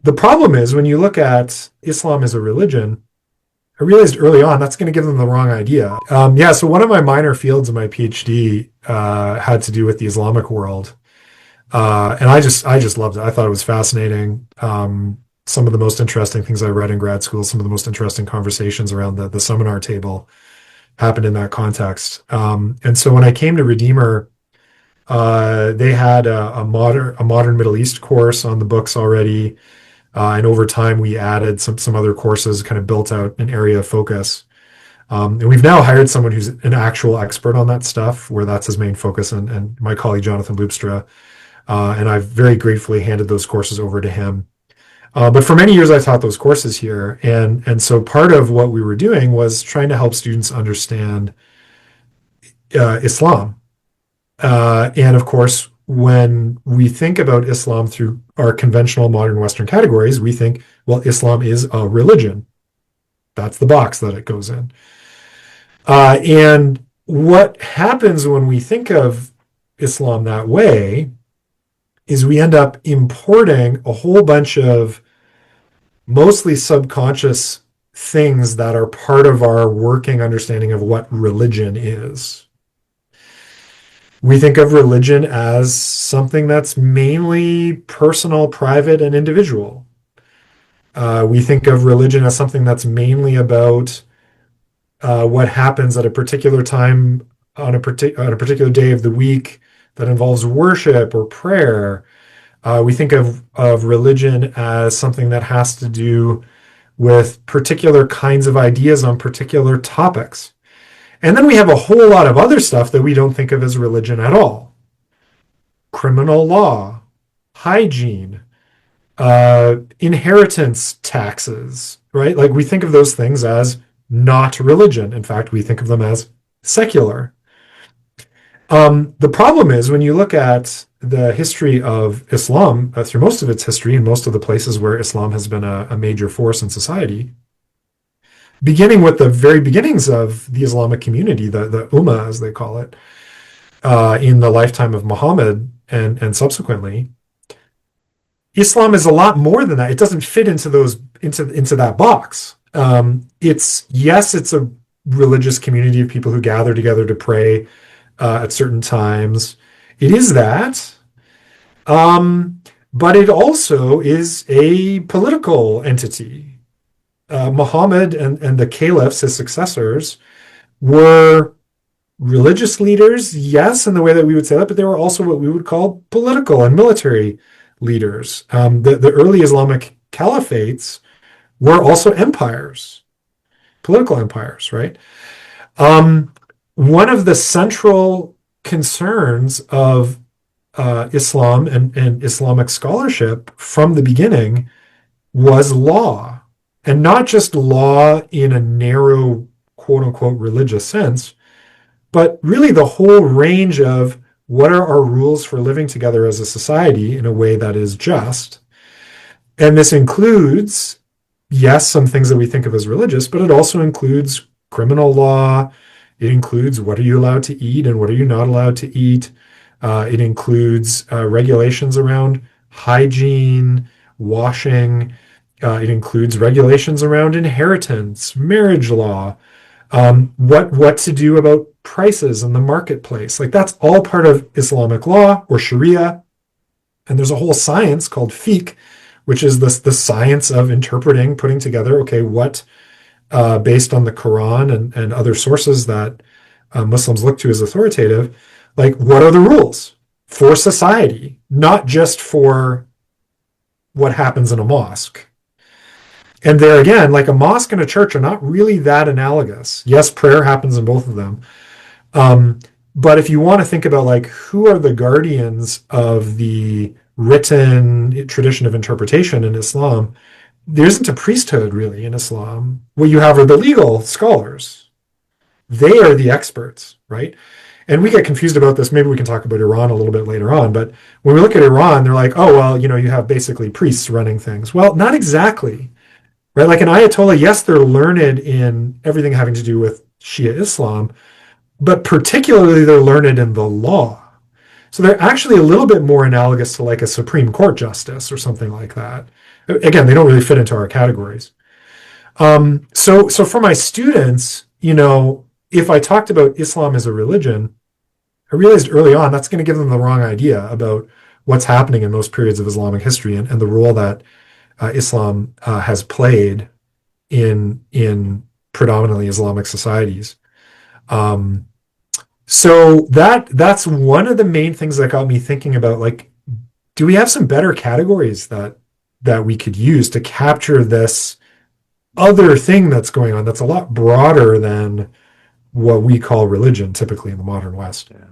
The problem is when you look at Islam as a religion, I realized early on that's going to give them the wrong idea. Yeah, so one of my minor fields in my PhD had to do with the Islamic world, and I just loved it. I thought it was fascinating. Some of the most interesting things I read in grad school, some of the most interesting conversations around the seminar table happened in that context. And so when I came to Redeemer, they had a modern Middle East course on the books already. And over time, we added some other courses, kind of built out an area of focus. And we've now hired someone who's an actual expert on that stuff, where that's his main focus, and my colleague Jonathan Loopstra. And I've very gratefully handed those courses over to him. But for many years, I taught those courses here, and so part of what we were doing was trying to help students understand Islam. And of course, when we think about Islam through our conventional modern Western categories, we think, well, Islam is a religion. That's the box that it goes in. And what happens when we think of Islam that way is we end up importing a whole bunch of mostly subconscious things that are part of our working understanding of what religion is. We think of religion as something that's mainly personal, private, and individual. We think of religion as something that's mainly about what happens at a particular time on on a particular day of the week that involves worship or prayer. We think of religion as something that has to do with particular kinds of ideas on particular topics. And then we have a whole lot of other stuff that we don't think of as religion at all. Criminal law, hygiene, inheritance taxes, right? Like we think of those things as not religion. In fact, we think of them as secular. The problem is when you look at the history of Islam, through most of its history and most of the places where Islam has been a major force in society, beginning with the very beginnings of the Islamic community, the Ummah, as they call it, in the lifetime of Muhammad and subsequently, Islam is a lot more than that. It doesn't fit into that box. It's a religious community of people who gather together to pray at certain times. It is that, but it also is a political entity. Muhammad and the caliphs, his successors, were religious leaders, yes, in the way that we would say that, but they were also what we would call political and military leaders. The early Islamic caliphates were also empires, political empires, right? One of the central concerns of Islam and Islamic scholarship from the beginning was law. And not just law in a narrow, quote unquote, religious sense, but really the whole range of what are our rules for living together as a society in a way that is just. And this includes, yes, some things that we think of as religious, but it also includes criminal law. It includes what are you allowed to eat and what are you not allowed to eat. It includes regulations around hygiene, washing. It includes regulations around inheritance, marriage law, what to do about prices in the marketplace. Like that's all part of Islamic law or Sharia. And there's a whole science called fiqh, which is the science of interpreting, putting together, okay, what based on the Qur'an and other sources that Muslims look to as authoritative, like what are the rules for society, not just for what happens in a mosque. And there again, like a mosque and a church are not really that analogous. Yes, prayer happens in both of them. But if you want to think about like who are the guardians of the written tradition of interpretation in Islam, there isn't a priesthood really in Islam. What you have are the legal scholars. They are the experts, right? And we get confused about this. Maybe we can talk about Iran a little bit later on. But when we look at Iran, they're like, oh, well, you have basically priests running things. Well, not exactly. Right? Like an Ayatollah, yes, they're learned in everything having to do with Shia Islam, but particularly they're learned in the law. So they're actually a little bit more analogous to like a Supreme Court justice or something like that. Again, they don't really fit into our categories. So for my students, if I talked about Islam as a religion, I realized early on that's going to give them the wrong idea about what's happening in most periods of Islamic history and the role that Islam has played in predominantly Islamic societies. Um, so that's one of the main things that got me thinking about, like, do we have some better categories that we could use to capture this other thing that's going on that's a lot broader than what we call religion typically in the modern West? Yeah.